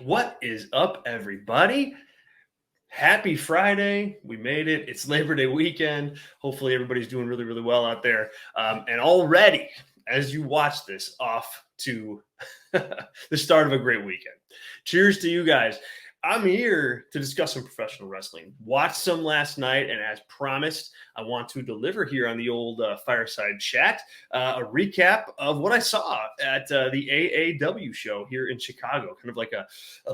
What is up, everybody? Happy Friday. We made it. It's Labor Day weekend. Hopefully everybody's doing really, really well out there. And already, as you watch this, off to the start of a great weekend. Cheers to you guys. I'm here to discuss some professional wrestling. Watched some last night, and as promised, I want to deliver here on the old Fireside Chat a recap of what I saw at the AAW show here in Chicago. Kind of like a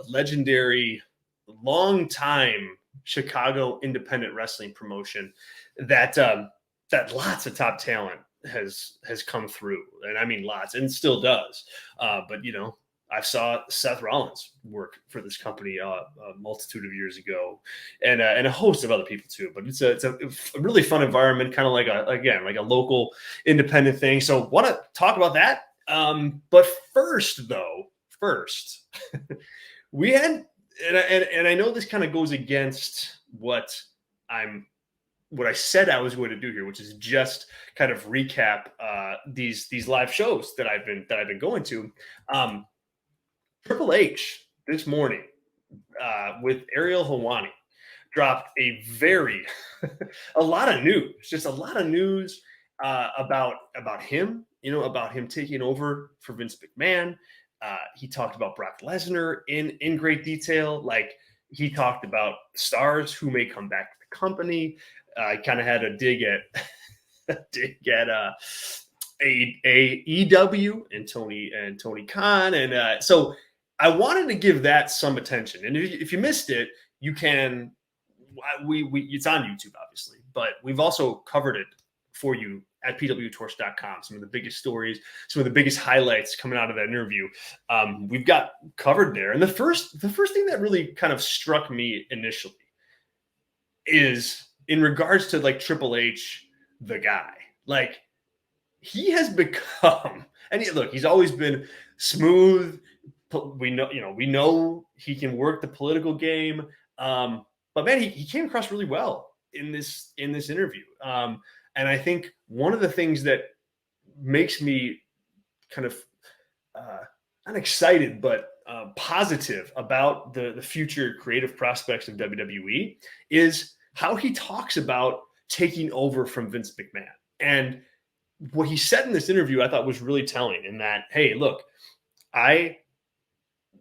legendary, long-time Chicago independent wrestling promotion that that lots of top talent has come through, and I mean lots, and still does. But you know, I saw Seth Rollins work for this company a multitude of years ago, and a host of other people too. But it's a really fun environment, kind of like a local independent thing. So want to talk about that. But first, we had, and I know this kind of goes against what I said I was going to do here, which is just kind of recap these live shows that I've been going to. Triple H this morning with Ariel Helwani dropped a lot of news about him, about him taking over for Vince McMahon. He talked about Brock Lesnar in great detail. Like, he talked about stars who may come back to the company. I kind of had a dig at AEW and Tony Khan, and so I wanted to give that some attention. And if you missed it, you can. It's on YouTube, obviously, but we've also covered it for you at PWTorch.com. Some of the biggest stories, some of the biggest highlights coming out of that interview, we've got covered there. And the first thing that really kind of struck me initially is in regards to like Triple H, the guy. Like, he has become, and he's always been smooth. We know he can work the political game. But man, he came across really well in this interview. And I think one of the things that makes me kind of not excited, but positive about the future creative prospects of WWE is how he talks about taking over from Vince McMahon. And what he said in this interview, I thought was really telling, in that, hey, look,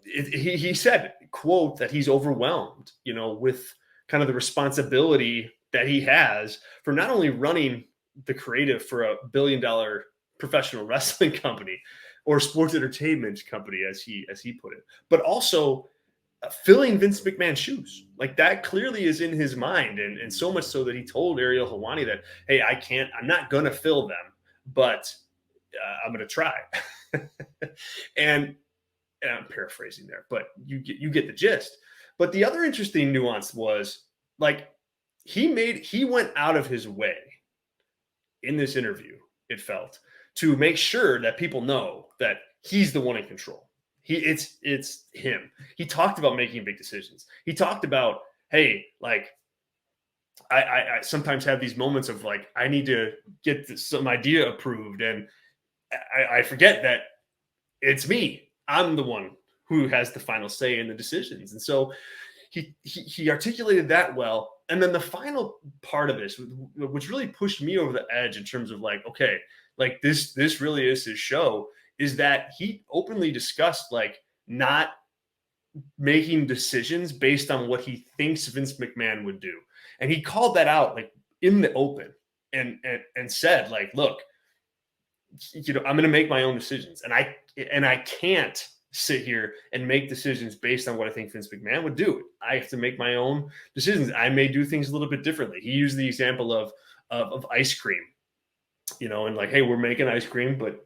he said, quote, that he's overwhelmed, with kind of the responsibility that he has for not only running the creative for a $1 billion professional wrestling company or sports entertainment company, as he put it, but also filling Vince McMahon's shoes. Like, that clearly is in his mind. And so much so that he told Ariel Helwani that, hey, I'm not going to fill them, but I'm going to try. And I'm paraphrasing there, but you get the gist. But the other interesting nuance was, like, he went out of his way in this interview, it felt, to make sure that people know that he's the one in control. It's him. He talked about making big decisions. He talked about, hey, like, I sometimes have these moments of, like, I need to get some idea approved, and I forget that it's me. I'm the one who has the final say in the decisions. And so he articulated that well. And then the final part of this, which really pushed me over the edge in terms of, like, okay, like, this really is his show, is that he openly discussed, like, not making decisions based on what he thinks Vince McMahon would do. And he called that out, like, in the open, and said, like, look, I'm going to make my own decisions. And I can't sit here and make decisions based on what I think Vince McMahon would do. I have to make my own decisions. I may do things a little bit differently. He used the example of ice cream, and like, hey, we're making ice cream, but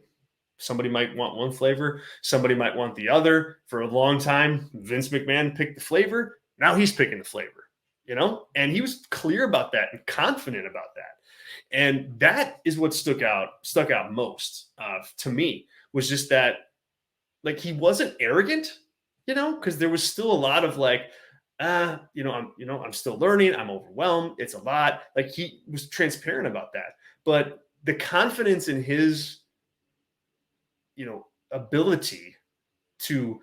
somebody might want one flavor, somebody might want the other. For a long time, Vince McMahon picked the flavor. Now he's picking the flavor, and he was clear about that and confident about that. And that is what stuck out most to me, was just that, like, he wasn't arrogant, because there was still a lot of, like, I'm still learning. I'm overwhelmed. It's a lot. Like, he was transparent about that. But the confidence in his, ability to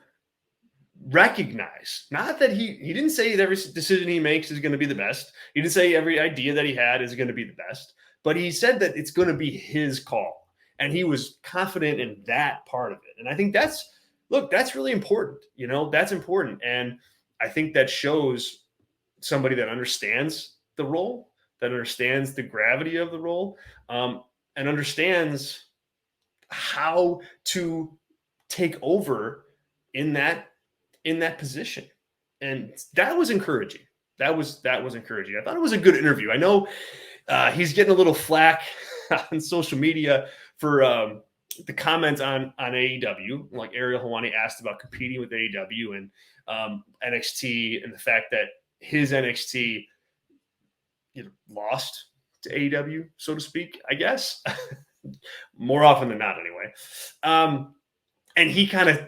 recognize, not that he didn't say that every decision he makes is going to be the best. He didn't say every idea that he had is going to be the best, but he said that it's going to be his call. And he was confident in that part of it. And I think that's really important. That's important. And I think that shows somebody that understands the role, that understands the gravity of the role, and understands how to take over in that position. And that was encouraging. That was encouraging. I thought it was a good interview. I know he's getting a little flack on social media for the comments on AEW. Like Ariel Helwani asked about competing with AEW and NXT, and the fact that his NXT lost to AEW, so to speak, I guess. More often than not, anyway. And he kind of,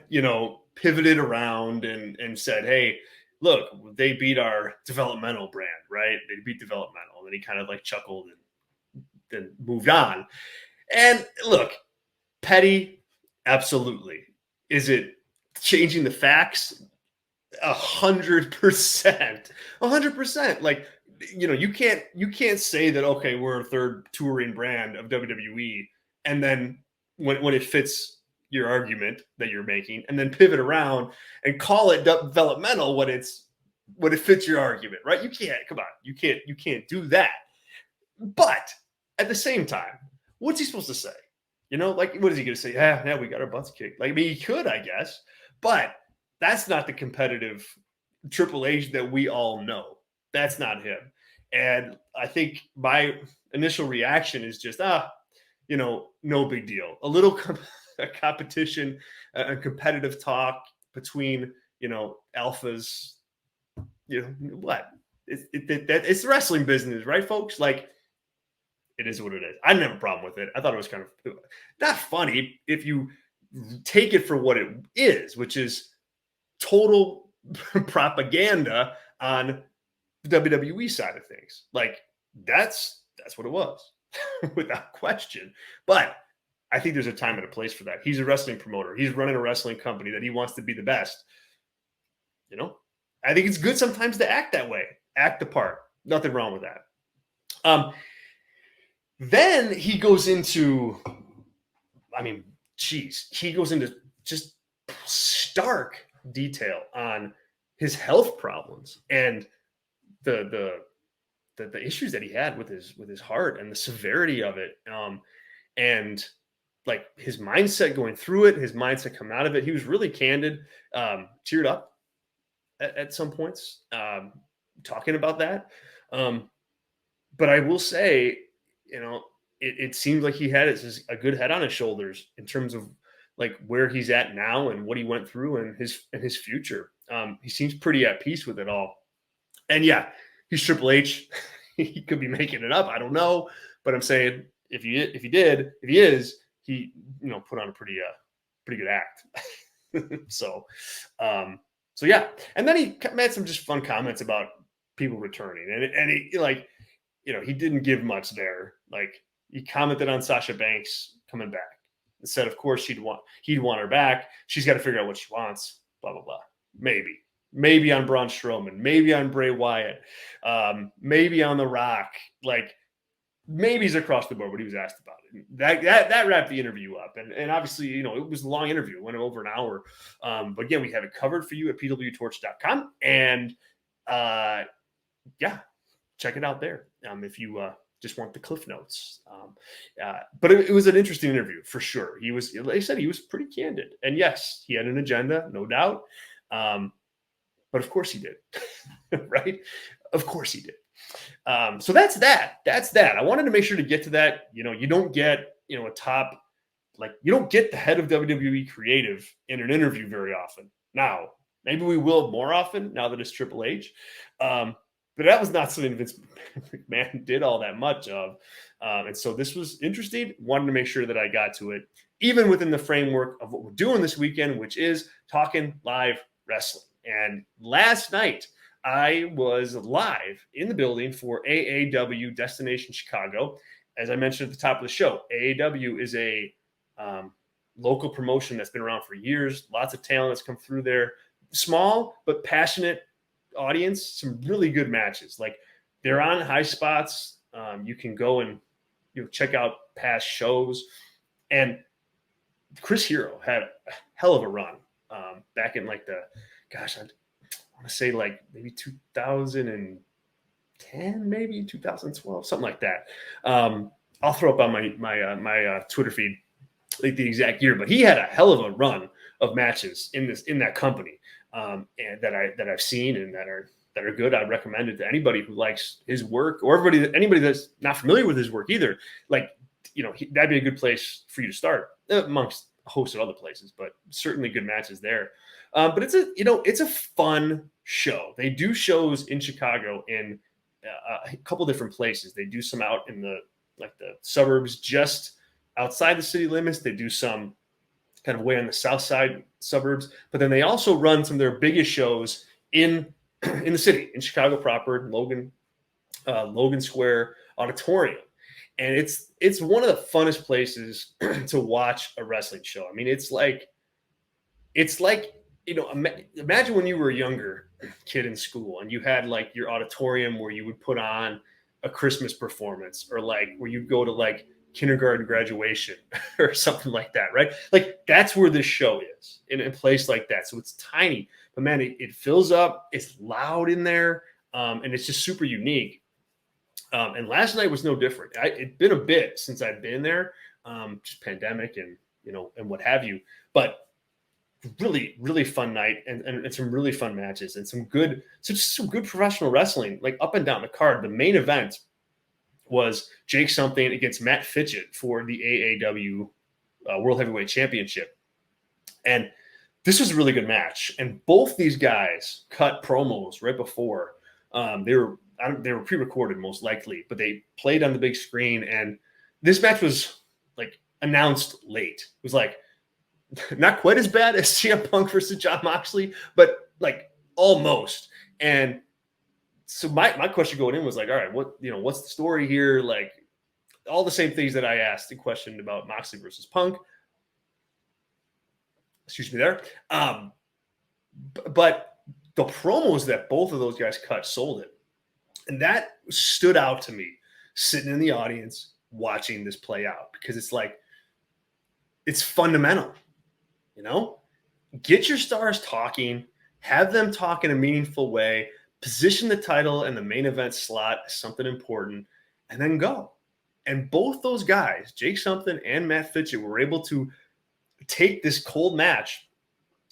pivoted around and said, hey, look, they beat our developmental brand, right? They beat developmental. And then he kind of like chuckled and then moved on. And look, petty, absolutely. Is it changing the facts? 100%. 100%. Like, you can't say that, okay, we're a third touring brand of WWE, and then when it fits your argument that you're making, and then pivot around and call it developmental when it fits your argument, right? You can't, come on, you can't do that. But at the same time, what's he supposed to say? Like, what is he going to say? Yeah, we got our butts kicked. Like, I mean, he could, I guess, but that's not the competitive Triple H that we all know. That's not him. And I think my initial reaction is just, no big deal. A little competition, a competitive talk between, alphas, what? It's the wrestling business, right, folks? Like, it is what it is. I didn't have a problem with it. I thought it was kind of not funny if you take it for what it is, which is total propaganda on the WWE side of things. Like, that's what it was, without question. But I think there's a time and a place for that. He's a wrestling promoter. He's running a wrestling company that he wants to be the best. I think it's good sometimes to act that way, act the part. Nothing wrong with that. Then he goes into, he goes into just stark detail on his health problems and the issues that he had with his heart and the severity of it, and like his mindset going through it, his mindset coming out of it. He was really candid, teared up at some points, talking about that. But I will say, it seemed like he had a good head on his shoulders in terms of like where he's at now and what he went through and his future. He seems pretty at peace with it all. And yeah, he's Triple H. He could be making it up. I don't know, but I'm saying if he is, he put on a pretty good act. So yeah. And then he made some just fun comments about people returning, and he like, he didn't give much there. Like, he commented on Sasha Banks coming back and said, of course he'd want her back. She's got to figure out what she wants, blah, blah, blah. Maybe on Braun Strowman, maybe on Bray Wyatt, maybe on The Rock. Like, maybe he's across the board, what he was asked about it. That wrapped the interview up. And obviously, it was a long interview. It went over an hour. But again, we have it covered for you at PWTorch.com. And yeah, check it out there if you just want the cliff notes. But it was an interesting interview for sure. He was, like I said, he was pretty candid. And yes, he had an agenda, no doubt. But of course he did, right? Of course he did. So that's that. I wanted to make sure to get to that. You don't get, a top, like, you don't get the head of WWE creative in an interview very often. Now, maybe we will more often now that it's Triple H. But that was not something Vince McMahon did all that much of. And so this was interesting. Wanted to make sure that I got to it, even within the framework of what we're doing this weekend, which is talking live wrestling. And last night, I was live in the building for AAW Destination Chicago. As I mentioned at the top of the show, AAW is a local promotion that's been around for years. Lots of talent that's come through there. small but passionate audience, some really good matches. Like they're on high spots. You can go and check out past shows. And Chris Hero had a hell of a run back in like I want to say like maybe 2010, maybe 2012, something like that. I'll throw up on my Twitter feed like the exact year, but he had a hell of a run of matches in that company, and that I've seen and that are good. I recommend it to anybody who likes his work, or anybody that's not familiar with his work either. Like, that'd be a good place for you to start, amongst a host of other places, but certainly good matches there. But it's a fun show. They do shows in Chicago in a couple different places. They do some out in the suburbs just outside the city limits. They do some kind of way on the south side suburbs, but then they also run some of their biggest shows in the city, in Chicago proper, Logan Square Auditorium. And it's one of the funnest places to watch a wrestling show. I mean, it's like imagine when you were a younger kid in school and you had like your auditorium where you would put on a Christmas performance, or like where you'd go to like kindergarten graduation or something like that, right? Like that's where this show is, in a place like that. So it's tiny, but man, it fills up. It's loud in there, and it's just super unique. And last night was no different. It'd been a bit since I've been there, just pandemic and and what have you. But really, really fun night, and some really fun matches, and some good professional wrestling, like up and down the card. The main event was Jake something against Matt Fidget for the AAW World Heavyweight Championship. And this was a really good match. And both these guys cut promos right before. They were pre-recorded most likely, but they played on the big screen. And this match was like announced late. It was like not quite as bad as CM Punk versus Jon Moxley, but like almost. And so my question going in was like, all right, what's the story here? Like all the same things that I asked and questioned about Moxley versus Punk. Excuse me there. But the promos that both of those guys cut sold it. And that stood out to me sitting in the audience watching this play out, because it's like, it's fundamental, get your stars talking, have them talk in a meaningful way, position the title and the main event slot as something important, and then go. And both those guys, Jake Something and Matt Fidget, were able to take this cold match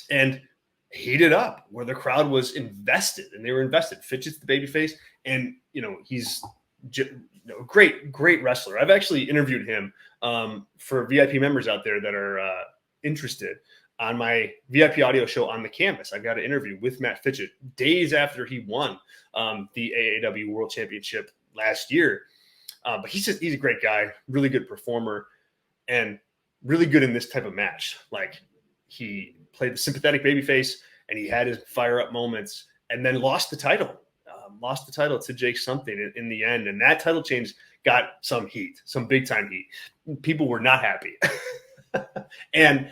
and heat it up where the crowd was invested, and they were invested. Fidget's the babyface, and he's a great wrestler. I've actually interviewed him for VIP members out there that are interested. On my VIP audio show On the Canvas, I got an interview with Matt Fidget days after he won the AAW World Championship last year. But he's a great guy, really good performer, and really good in this type of match. Like, he played the sympathetic babyface, and he had his fire-up moments, and then lost the title to Jake Something in the end. And that title change got some heat, some big-time heat. People were not happy. And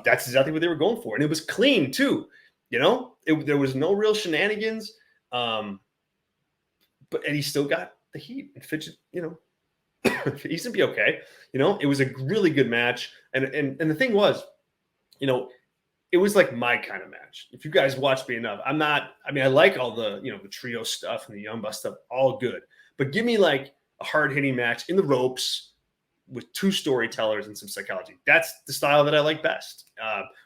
that's exactly what they were going for. And it was clean too. There was no real shenanigans. And he still got the heat. And Fidget, he's gonna be okay. It was a really good match. And the thing was, it was like my kind of match. If you guys watch me enough, I like all the, the trio stuff and the Young Bucks stuff, all good. But give me like a hard-hitting match in the ropes with two storytellers and some psychology. That's the style that I like best,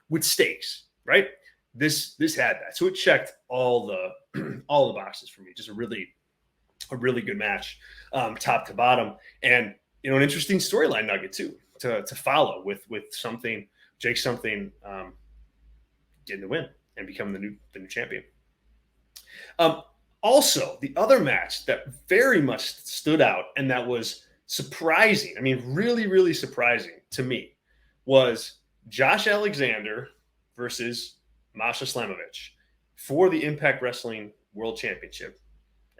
with stakes, right? This had that. So it checked all the boxes for me. Just a really good match, top to bottom. And, an interesting storyline nugget too, to follow with Jake Something getting the win and becoming the new champion. Also, the other match that very much stood out and that was surprising, really, really surprising to me, was Josh Alexander versus Masha Slimovic for the Impact Wrestling World Championship.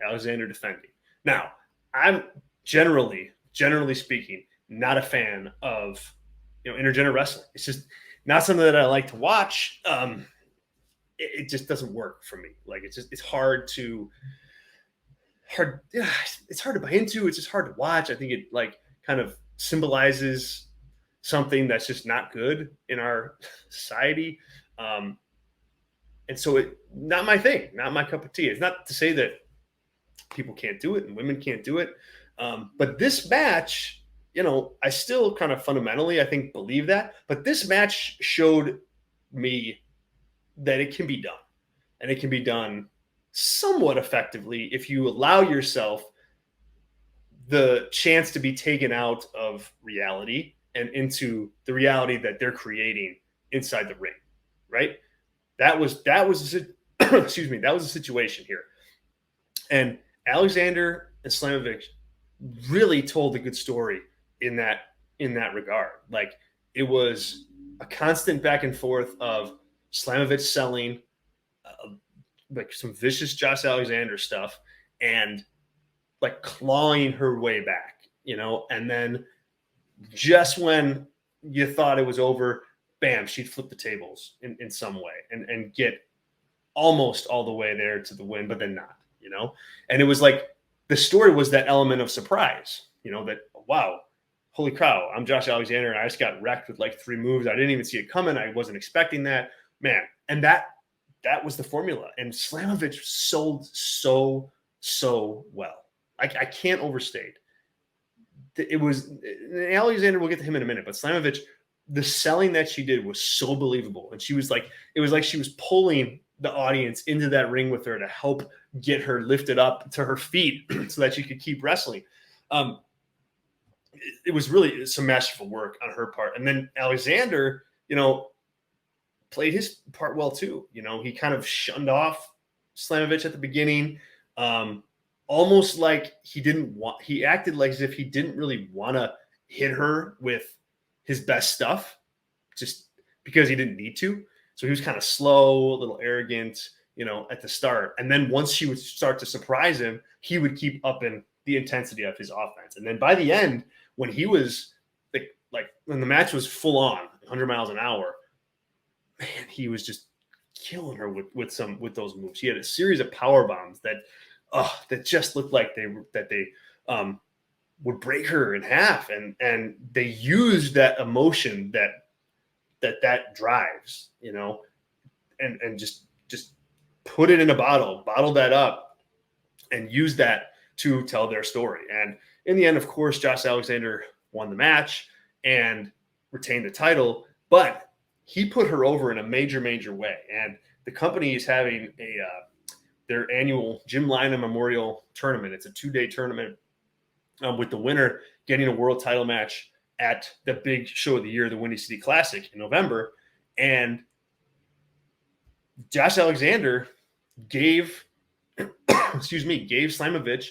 Alexander defending. Now, I'm generally speaking, not a fan of intergender wrestling. It's just not something that I like to watch. it just doesn't work for me. Like it's hard to it's hard to buy into. It's just hard to watch. I think it like kind of symbolizes something that's just not good in our society. And so it not my thing, not my cup of tea. It's not to say that people can't do it and women can't do it. But this match, I still kind of fundamentally, I think, believe that. But this match showed me that it can be done. And it can be done somewhat effectively if you allow yourself the chance to be taken out of reality and into the reality that they're creating inside the ring, right? That was excuse me, that was a situation here. And Alexander and Slimovic really told a good story in that regard. Like it was a constant back and forth of Slimovic selling like some vicious Josh Alexander stuff and like clawing her way back, and then just when you thought it was over, bam, she'd flip the tables in some way and get almost all the way there to the win, but then not, and it was like the story was that element of surprise, that, wow, holy cow, I'm Josh Alexander and I just got wrecked with like 3 moves. I didn't even see it coming. I wasn't expecting that, man. And that was the formula. And Slimovic sold so well. I can't overstate. It was Alexander. We'll get to him in a minute, but Slimovic, the selling that she did was so believable, and she was like, it was like she was pulling the audience into that ring with her to help get her lifted up to her feet so that she could keep wrestling. It was really some masterful work on her part, and then Alexander, played his part well too. He kind of shunned off Slimovic at the beginning. Almost like he acted like as if he didn't really want to hit her with his best stuff just because he didn't need to. So he was kind of slow, a little arrogant, at the start. And then once she would start to surprise him, he would keep upping the intensity of his offense. And then by the end, when he was like when the match was full on 100 miles an hour, man, he was just killing her with those moves. He had a series of power bombs that just looked like they would break her in half, and they used that emotion that drives, and just put it in a bottle that up, and use that to tell their story. And in the end, of course, Josh Alexander won the match and retained the title, but he put her over in a major way. And the company is having their annual Jim Lynam Memorial Tournament. It's a 2-day tournament with the winner getting a world title match at the big show of the year, the Windy City Classic in November. And Josh Alexander gave Slimovic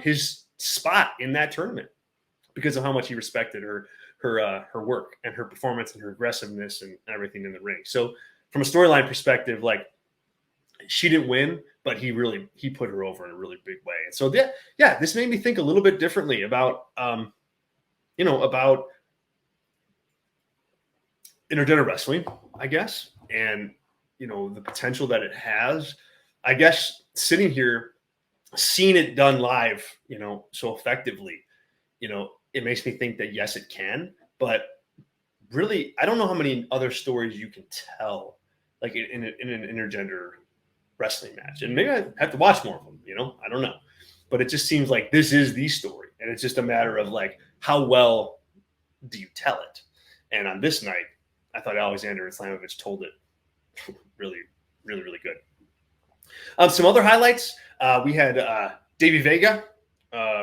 his spot in that tournament because of how much he respected her work and her performance and her aggressiveness and everything in the ring. So from a storyline perspective, like, she didn't win, but he put her over in a really big way. And so this made me think a little bit differently about about intergender wrestling, I guess, and the potential that it has. I guess sitting here, seeing it done live, so effectively, it makes me think that yes, it can. But really, I don't know how many other stories you can tell, like in an intergender wrestling match. And maybe I have to watch more of them, I don't know. But it just seems like this is the story. And it's just a matter of like, how well do you tell it? And on this night, I thought Alexander and Slimovic told it really good. Some other highlights. We had Davey Vega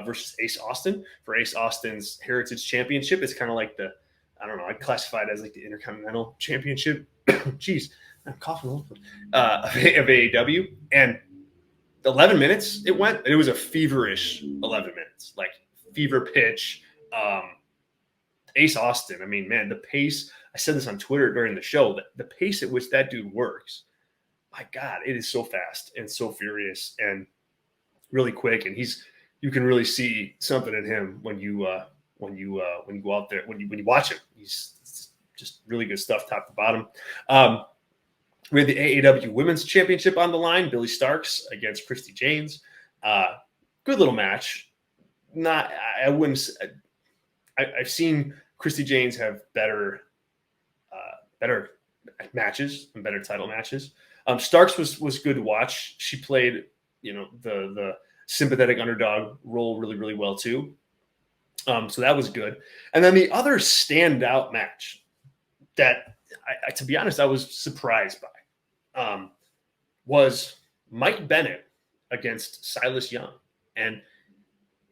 versus Ace Austin for Ace Austin's Heritage Championship. It's kind of like I'd classify it as like the Intercontinental Championship. Jeez, I'm coughing a little bit. Of AAW. And 11 minutes it went. It was a feverish 11 minutes, like fever pitch. Ace Austin, I mean, man, the pace, I said this on Twitter during the show, that the pace at which that dude works, my God, it is so fast and so furious and really quick. And you can really see something in him when you go out there, when you watch him. He's just really good stuff, top to bottom. We had the AAW Women's Championship on the line. Billy Starks against Christy Janes. Good little match. Not, I wouldn't. I've seen Christy Janes have better matches and better title matches. Starks was good to watch. She played, the sympathetic underdog role really, really well too. So that was good. And then the other standout match that, to be honest, I was surprised by was Mike Bennett against Silas Young. And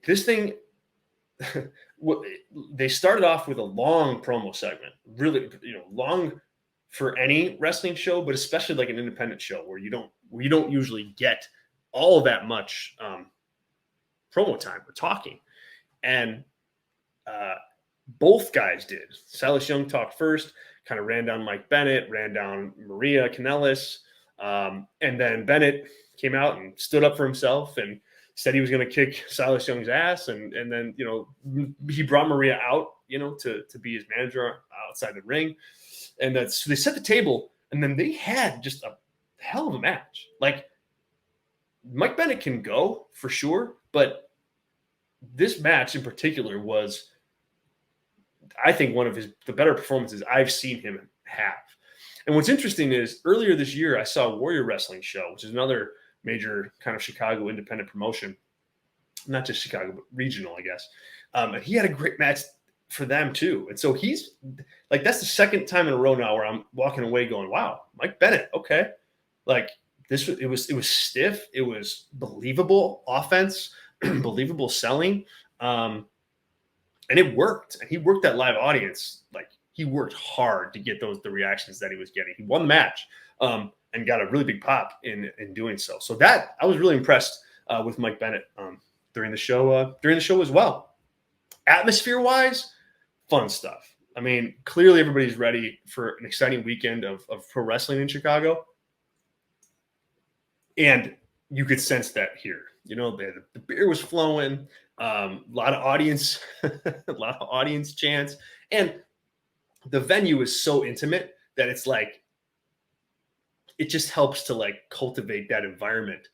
this thing, they started off with a long promo segment, really, long for any wrestling show, but especially like an independent show where you don't usually get all that much promo time or talking. And both guys did. Silas Young talked first, kind of ran down Mike Bennett, ran down Maria Kanellis, and then Bennett came out and stood up for himself and said he was going to kick Silas Young's ass, and then he brought Maria out to be his manager outside the ring, and so they set the table, and then they had just a hell of a match. Like, Mike Bennett can go for sure, but this match in particular was, I think, one of the better performances I've seen him have. And what's interesting is earlier this year, I saw Warrior Wrestling Show, which is another major kind of Chicago independent promotion, not just Chicago, but regional, I guess. And he had a great match for them too. And so he's like, that's the second time in a row now where I'm walking away going, wow, Mike Bennett. Okay. Like it was stiff. It was believable offense, believable selling. And it worked. And he worked that live audience. Like, he worked hard to get the reactions that he was getting. He won the match and got a really big pop in doing so. So that, I was really impressed with Mike Bennett during the show as well. Atmosphere wise, fun stuff. I mean, clearly everybody's ready for an exciting weekend of pro wrestling in Chicago. And you could sense that here. The beer was flowing, a lot of audience, chants. And the venue is so intimate that it's like, it just helps to like cultivate that environment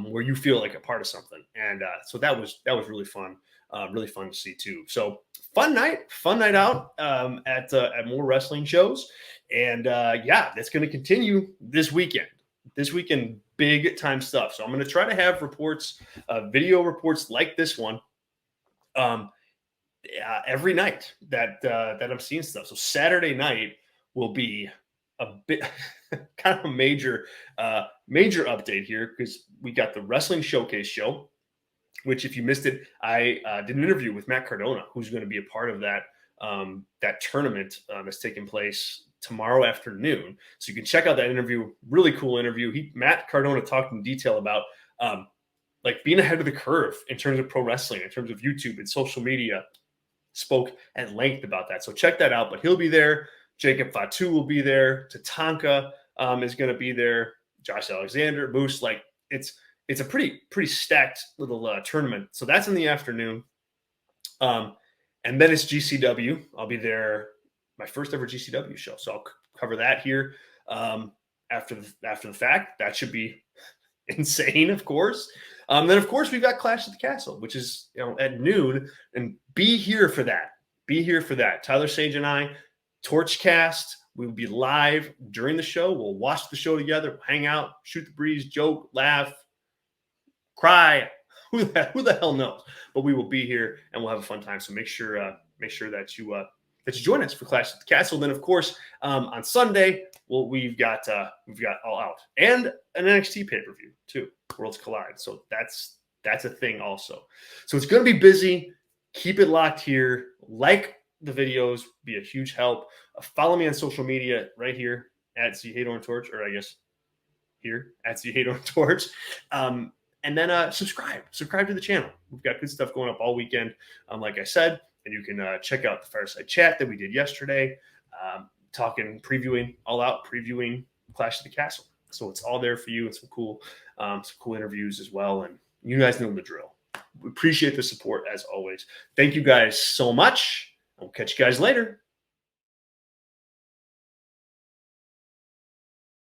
where you feel like a part of something. And so that was really fun to see too. So fun night out at more wrestling shows. And that's going to continue this weekend. Big time stuff. So I'm going to try to have reports, video reports like this one every night that I'm seeing stuff. So Saturday night will be a bit kind of a major update here, because we got the Wrestling Showcase show, which, if you missed it, I did an interview with Matt Cardona, who's going to be a part of that tournament that's taking place tomorrow afternoon. So you can check out that interview. Really cool interview. Matt Cardona talked in detail about like being ahead of the curve in terms of pro wrestling, in terms of YouTube and social media. Spoke at length about that. So check that out. But he'll be there. Jacob Fatu will be there. Tatanka is going to be there. Josh Alexander, Moose. Like, it's a pretty stacked little tournament. So that's in the afternoon. And then it's GCW. I'll be there, my first ever GCW show. So I'll cover that here after the fact. That should be insane, of course. Then, of course, we've got Clash at the Castle, which is at noon. And be here for that. Tyler Sage and I, Torchcast. We will be live during the show. We'll watch the show together, we'll hang out, shoot the breeze, joke, laugh, cry. Who the hell knows? But we will be here and we'll have a fun time. So make sure that you join us for Clash at the Castle. Then, of course, on Sunday, we've got All Out and an NXT pay-per-view too, Worlds Collide. So that's a thing also. So it's going to be busy. Keep it locked here. Like the videos, be a huge help. Follow me on social media right here at Z Heydorn Torch, or I guess here at Z Heydorn Torch. And then subscribe to the channel. We've got good stuff going up all weekend, like I said. And you can check out the Fireside Chat that we did yesterday, previewing All Out, previewing Clash of the Castle. So it's all there for you, and some cool interviews as well. And you guys know the drill. We appreciate the support as always. Thank you guys so much. I'll catch you guys later.